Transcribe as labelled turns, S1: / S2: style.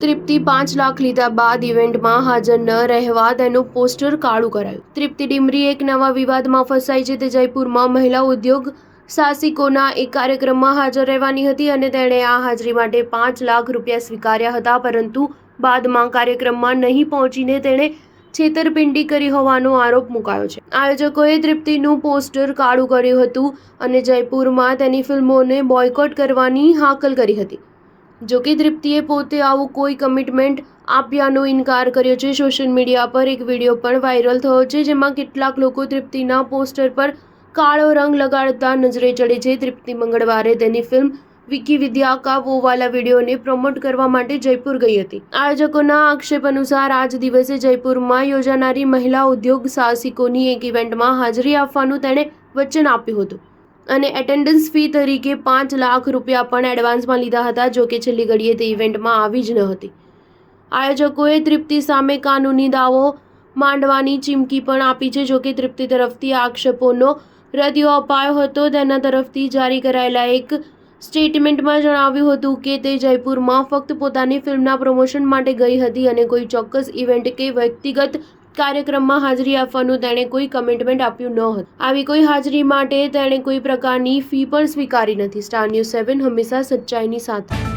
S1: તૃપ્તિ 5 લાખ લીધા બાદ ઇવેન્ટમાં હાજર ન રહેવા તેનું પોસ્ટર કાળું કરાયું. તૃપ્તિ ડિમરી એક નવા વિવાદમાં ફસાઈ છે. તે જયપુરમાં મહિલા ઉદ્યોગ સાહસિકોના એક કાર્યક્રમમાં હાજર રહેવાની હતી અને તેણે આ હાજરી માટે 5 લાખ રૂપિયા સ્વીકાર્યા હતા, પરંતુ બાદમાં કાર્યક્રમમાં નહીં પહોંચીને તેણે છેતરપિંડી કરી હોવાનો આરોપ મુકાયો છે. આયોજકોએ તૃપ્તિનું પોસ્ટર કાળું કર્યું હતું અને જયપુરમાં તેની ફિલ્મોને બોયકોટ કરવાની હાકલ કરી હતી. જોકે તૃપ્તિએ પોતે આવું કોઈ કમિટમેન્ટ આપ્યાનો ઇનકાર કર્યો છે. સોશિયલ મીડિયા પર એક વિડીયો પણ વાયરલ થયો છે, જેમાં કેટલાક લોકો તૃપ્તિના પોસ્ટર પર કાળો રંગ લગાડતા નજરે ચડે છે. તૃપ્તિ મંગળવારે તેની ફિલ્મ વિકી વિદ્યા કા વો વાલા વિડીયોને પ્રમોટ કરવા માટે જયપુર ગઈ હતી. આયોજકોના આક્ષેપ અનુસાર આ જ દિવસે જયપુરમાં યોજાનારી મહિલા ઉદ્યોગ સાહસિકોની એક ઇવેન્ટમાં હાજરી આપવાનું તેણે વચન આપ્યું હતું અને એટેન્ડન્સ ફી તરીકે 5 લાખ રૂપિયા પણ એડવાન્સમાં લીધા હતા. જોકે છેલ્લી ઘડીએ તે ઇવેન્ટમાં આવી જ ન હતી. આયોજકોએ તૃપ્તિ સામે કાનૂની દાવો માંડવાની ચીમકી પણ આપી છે. જોકે તૃપ્તિ તરફથી આક્ષેપોનો રદિયો અપાયો હતો. તેના તરફથી જારી કરાયેલા એક સ્ટેટમેન્ટમાં જણાવ્યું હતું કે તે જયપુરમાં ફક્ત પોતાની ફિલ્મના પ્રમોશન માટે ગઈ હતી અને કોઈ ચોક્કસ ઇવેન્ટ કે વ્યક્તિગત કાર્યક્રમમાં હાજરી આપવાનું તેણે કોઈ કમિટમેન્ટ આપ્યું ન હતું. આવી કોઈ હાજરી માટે તેણે કોઈ પ્રકારની ફી પણ સ્વીકારી નથી. સ્ટાર ન્યૂઝ 7 હંમેશા સચ્ચાઈની સાથે.